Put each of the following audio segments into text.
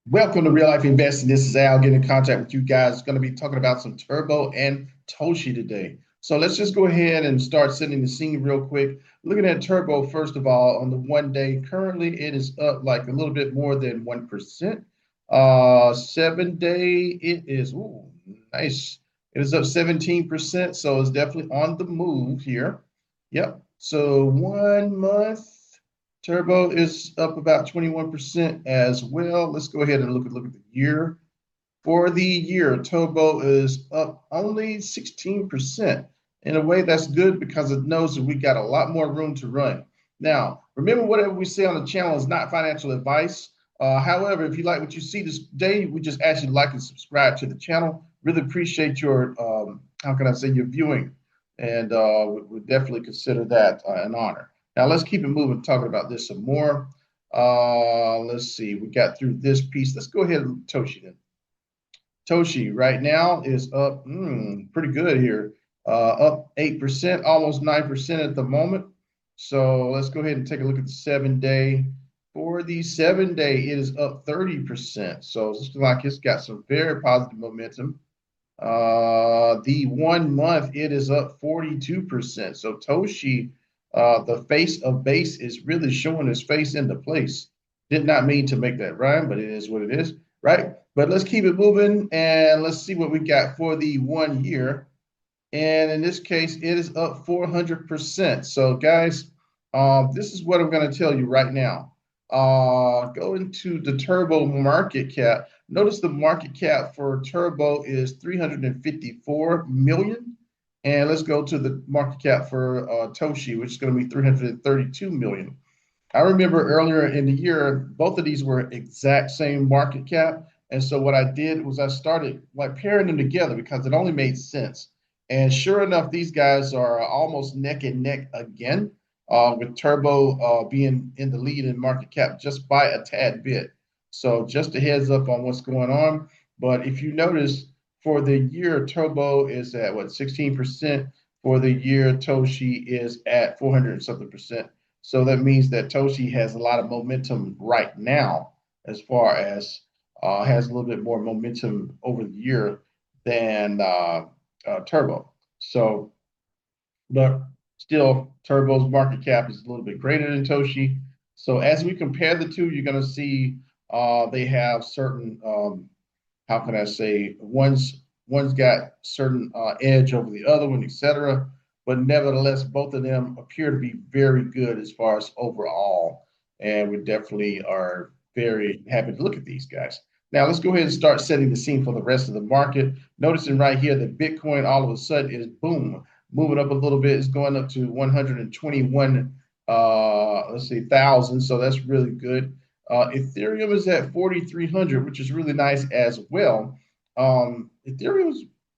Welcome to Real Life Investing. This is Al getting in contact with you guys. Going to be talking about some Turbo and Toshi today. So let's just go ahead and start setting the scene real quick. Looking at Turbo, first of all, on the 1 day, currently it is up like a little bit more than 1%. 7 day, it is nice. It is up 17%. So it's definitely on the move here. Yep. So 1 month. Turbo is up about 21% as well. Let's go ahead and look at the year. For the year, Turbo is up only 16%. In a way, that's good because it knows that we got a lot more room to run. Now, remember, whatever we say on the channel is not financial advice. However, if you like what you see this day, we just ask you to like and subscribe to the channel. Really appreciate your, how can I say, your viewing. And we definitely consider that an honor. Now, let's keep it moving, talking about this some more. Let's see, we got through this piece. Let's go ahead and Toshi then. Toshi right now is up pretty good here, up 8%, almost 9% at the moment. So let's go ahead and take a look at the 7 day. For the 7 day, it is up 30%. So it's like it's got some very positive momentum. The 1 month, it is up 42%. So Toshi, the face of base, is really showing his face into place. Did not mean to make that rhyme, but it is what it is, right? But let's keep it moving and let's see what we got for the 1 year. And in this case, it is up 400%. So, guys, this is what I'm going to tell you right now. Go into the Turbo market cap. Notice the market cap for Turbo is 354 million. And let's go to the market cap for Toshi, which is going to be 332 million. I remember earlier in the year, both of these were exact same market cap. And so what I did was I started like pairing them together because it only made sense. And sure enough, these guys are almost neck and neck again, with Turbo being in the lead in market cap just by a tad bit. So just a heads up on what's going on. But if you notice, for the year, Turbo is at what, 16%. For the year, Toshi is at 400 and something percent. So that means that Toshi has a lot of momentum right now, as far as has a little bit more momentum over the year than Turbo. So, but still, Turbo's market cap is a little bit greater than Toshi. So as we compare the two, you're going to see they have certain, how can I say, one's got certain edge over the other one, etc. But nevertheless, both of them appear to be very good as far as overall, and we definitely are very happy to look at these guys. Now let's go ahead and start setting the scene for the rest of the market. Noticing right here that Bitcoin all of a sudden is boom, moving up a little bit. It's going up to 121, let's see, thousand. So that's really good. Ethereum is at 4,300, which is really nice as well. Ethereum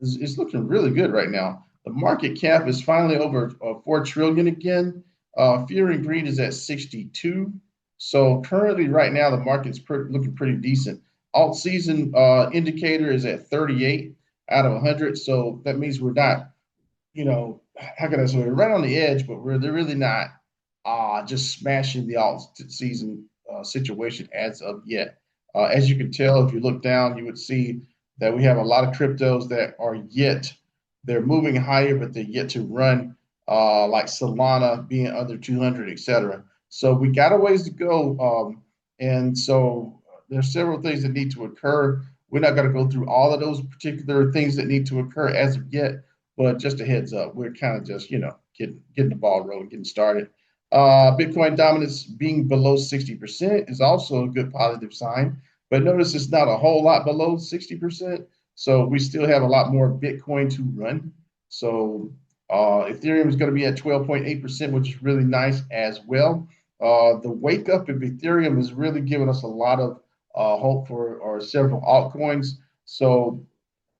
is looking really good right now. The market cap is finally over 4 trillion again. Fear and greed is at 62. So currently, right now, the market's looking pretty decent. Alt season indicator is at 38 out of 100. So that means we're not, how can I say, we're right on the edge, but they're really not just smashing the alt season situation as of yet. As you can tell, if you look down, you would see that we have a lot of cryptos that are yet, they're moving higher, but they're yet to run, like Solana being under 200, etc. So we got a ways to go. And so there's several things that need to occur. We're not going to go through all of those particular things that need to occur as of yet, but just a heads up, we're kind of just, getting the ball rolling, getting started. Bitcoin dominance being below 60% is also a good positive sign. But notice it's not a whole lot below 60%. So we still have a lot more Bitcoin to run. So Ethereum is going to be at 12.8%, which is really nice as well. The wake up of Ethereum is really giving us a lot of hope for or several altcoins. So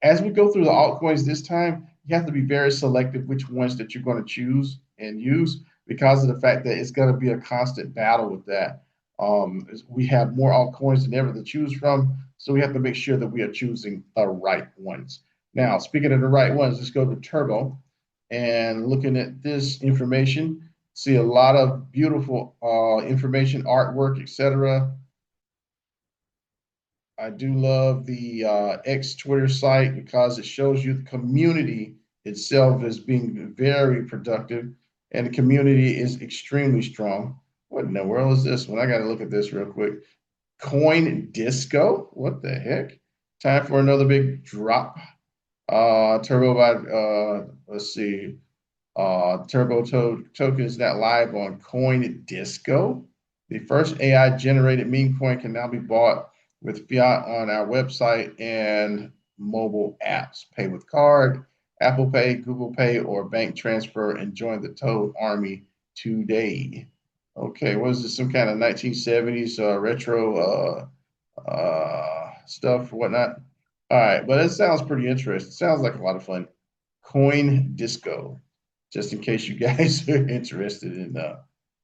as we go through the altcoins this time, you have to be very selective which ones that you're going to choose and use because of the fact that it's going to be a constant battle with that. We have more altcoins than ever to choose from, so we have to make sure that we are choosing the right ones. Now, speaking of the right ones, let's go to Turbo and looking at this information. See a lot of beautiful information, artwork, etc. I do love the X Twitter site because it shows you the community itself as being very productive, and the community is extremely strong. What in the world is this one? I got to look at this real quick. Coin Disco? What the heck? Time for another big drop. Turbo by let's see. Token is now live on Coin Disco. The first AI generated meme coin can now be bought with fiat on our website and mobile apps. Pay with card, Apple Pay, Google Pay, or bank transfer, and join the Toad Army today. Okay, what is this? Some kind of 1970s retro stuff or whatnot? All right, but it sounds pretty interesting. Sounds like a lot of fun. Coin Disco, just in case you guys are interested in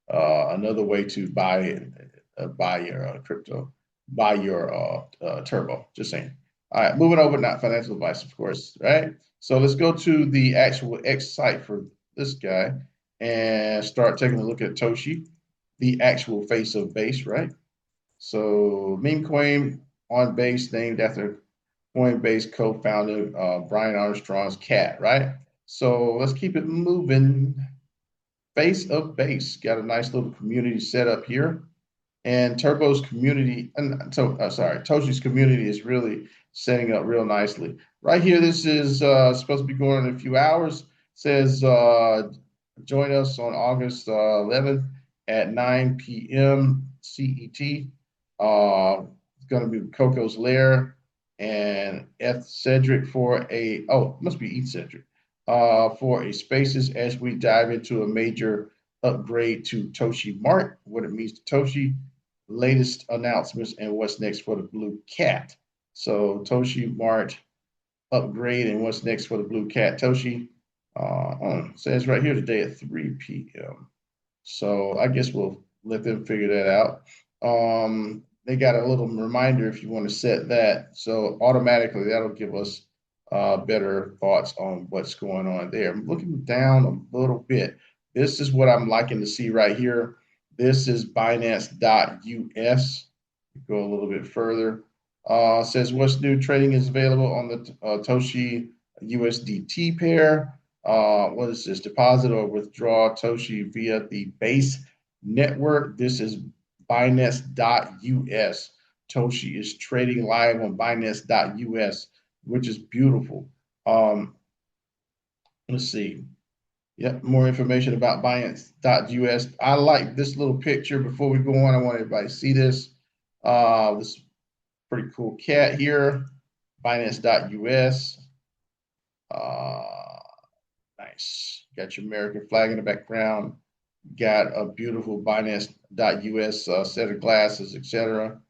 another way to buy your crypto, buy your turbo. Just saying. All right, moving over, not financial advice, of course, right? So let's go to the actual X site for this guy and start taking a look at Toshi, the actual face of base, right? So meme coin on base named after Coinbase co-founder Brian Armstrong's cat, right? So let's keep it moving. Face of base got a nice little community set up here, and Turbo's community, and so sorry, Toshi's community is really setting up real nicely. Right here, this is supposed to be going in a few hours. It says join us on August 11th at 9 p.m. CET. It's going to be Coco's Lair and Eth Cedric for a, oh, it must be Eth Cedric, for a spaces as we dive into a major upgrade to Toshi Mart, what it means to Toshi, latest announcements, and what's next for the Blue Cat. So Toshi Mart upgrade and what's next for the Blue Cat Toshi. Says right here today at 3 p.m. So I guess we'll let them figure that out. They got a little reminder if you want to set that. So automatically that'll give us better thoughts on what's going on there. I'm looking down a little bit. This is what I'm liking to see right here. This is Binance.us. Go a little bit further. Says what's new trading is available on the Toshi USDT pair. What is this? Deposit or withdraw Toshi via the base network. This is Binance.us. Toshi is trading live on Binance.us, which is beautiful. Let's see. Yep, more information about Binance.us. I like this little picture. Before we go on, I want everybody to see this. This pretty cool cat here. Binance.us. Nice. Got your American flag in the background. Got a beautiful Binance.us set of glasses, etc.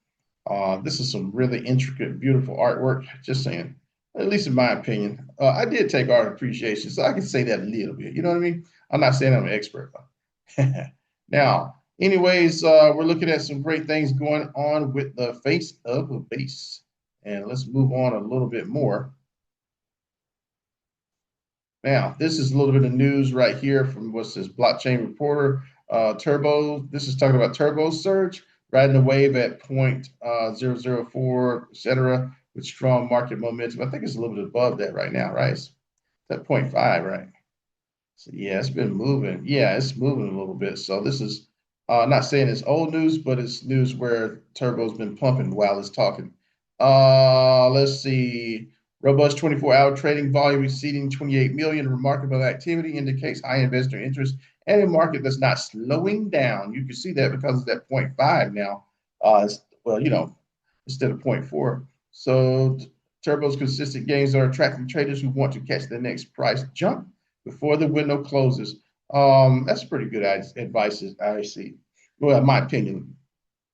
This is some really intricate, beautiful artwork. Just saying, at least in my opinion. I did take art appreciation, so I can say that a little bit. You know what I mean? I'm not saying I'm an expert, though. Now, anyways, we're looking at some great things going on with the face of a base. And let's move on a little bit more. Now, this is a little bit of news right here from what's this blockchain reporter. Turbo, this is talking about Turbo surge, riding the wave at 0.004, et cetera, with strong market momentum. I think it's a little bit above that right now, right? It's at 0.5, right? So yeah, it's been moving. Yeah, it's moving a little bit. So this is not saying it's old news, but it's news where Turbo's been pumping while it's talking. Let's see. Robust 24-hour trading volume exceeding 28 million. Remarkable activity indicates high investor interest and a market that's not slowing down. You can see that because it's at 0.5 now. Well, you know, instead of 0.4. So Turbo's consistent gains are attracting traders who want to catch the next price jump before the window closes. That's pretty good advice, I see. Well, in my opinion,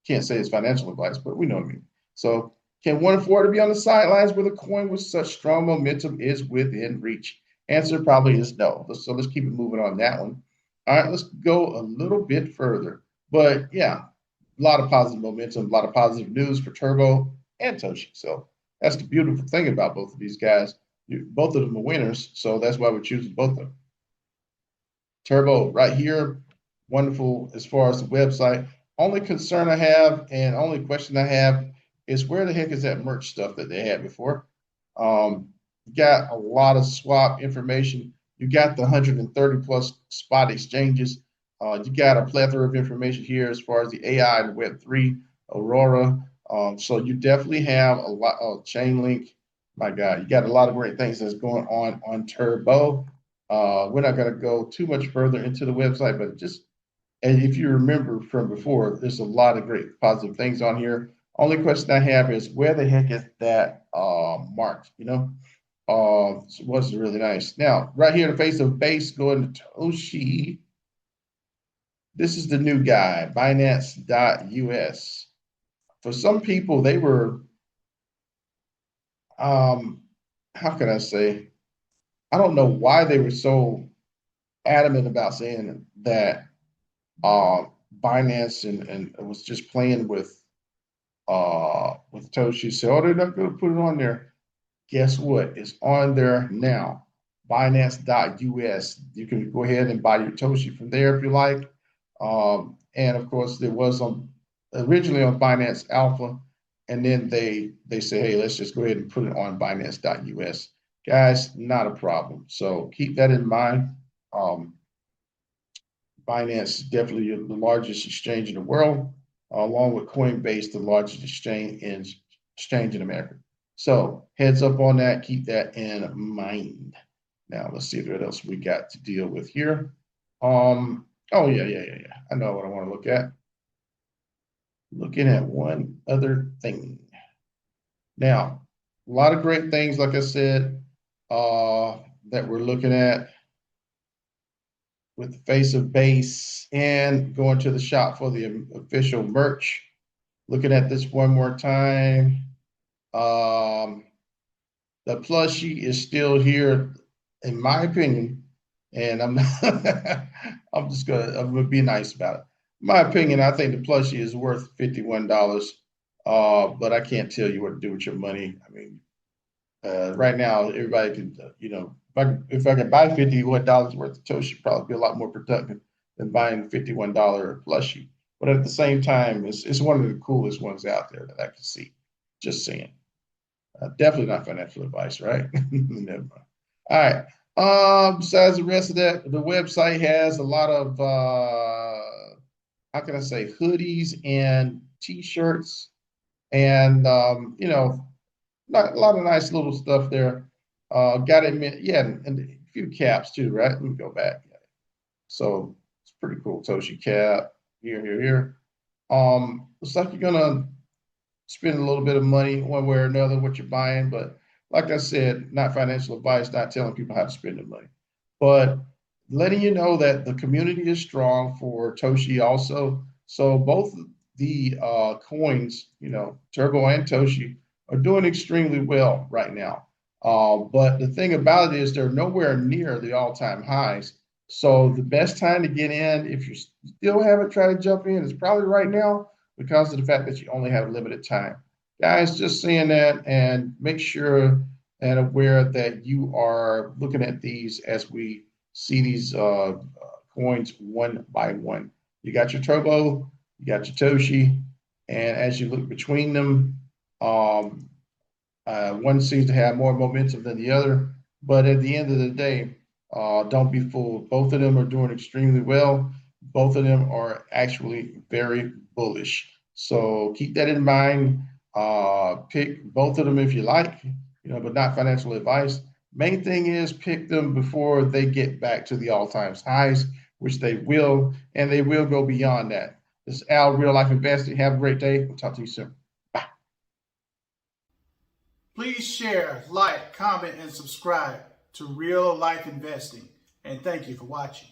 can't say it's financial advice, but we know what I mean. So can one afford to be on the sidelines with a coin with such strong momentum is within reach? Answer probably is no. So let's keep it moving on that one. All right, let's go a little bit further. But yeah, a lot of positive momentum, a lot of positive news for Turbo and Toshi. So that's the beautiful thing about both of these guys. Both of them are winners, so that's why we're choosing both of them. Turbo right here, wonderful as far as the website. Only concern I have and only question I have is where the heck is that merch stuff that they had before? You got a lot of swap information. You got the 130 plus spot exchanges. You got a plethora of information here as far as the AI and Web3, Aurora. So you definitely have a lot of Chainlink. My God, you got a lot of great things that's going on Turbo. We're not going to go too much further into the website, but just and if you remember from before, there's a lot of great positive things on here. Only question I have is where the heck is that marked? So it was really nice. Now, right here in the face of base, going to Toshi. This is the new guy, Binance.us. For some people, they were, how can I say? I don't know why they were so adamant about saying that Binance and was just playing with Toshi. So, oh, they're not going to put it on there. Guess what? It's on there now. Binance.us. You can go ahead and buy your Toshi from there if you like. And of course, there was originally on Binance Alpha, and then they say, hey, let's just go ahead and put it on Binance.us. Guys, not a problem. So keep that in mind. Binance is definitely the largest exchange in the world, along with Coinbase, the largest exchange in America. So heads up on that. Keep that in mind. Now let's see what else we got to deal with here. Oh yeah. I know what I want to look at. Looking at one other thing. Now, a lot of great things, like I said, that we're looking at with the face of base and going to the shop for the official merch. Looking at this one more time. The plushie is still here, in my opinion, and I'm not, I'm gonna be nice about it. In my opinion, I think the plushie is worth $51. But I can't tell you what to do with your money. I mean, right now, everybody can, if I could buy $51 worth of Toshi, probably be a lot more productive than buying $51 plushie. But at the same time, it's one of the coolest ones out there that I can see. Just saying. Definitely not financial advice, right? Never mind. All right. Besides the rest of that, the website has a lot of how can I say, hoodies and t-shirts and a lot of nice little stuff there. Got to admit, yeah, and a few caps too, right? Let me go back. So it's pretty cool. Toshi cap here. Looks like you're gonna spend a little bit of money one way or another what you're buying, but like I said, not financial advice, not telling people how to spend their money, but letting you know that the community is strong for Toshi also. So both the coins, Turbo and Toshi, are doing extremely well right now. But the thing about it is they're nowhere near the all-time highs. So the best time to get in, if you still haven't tried to jump in, is probably right now because of the fact that you only have limited time. Guys, just saying that and make sure and aware that you are looking at these as we see these coins one by one. You got your Turbo, you got your Toshi, and as you look between them, um, one seems to have more momentum than the other, but at the end of the day, don't be fooled. Both of them are doing extremely well. Both of them are actually very bullish. So keep that in mind. Pick both of them if you like, but not financial advice. Main thing is pick them before they get back to the all-time highs, which they will, and they will go beyond that. This is Al, Real Life Investing. Have a great day. We'll talk to you soon. Please share, like, comment, and subscribe to Real Life Investing. And thank you for watching.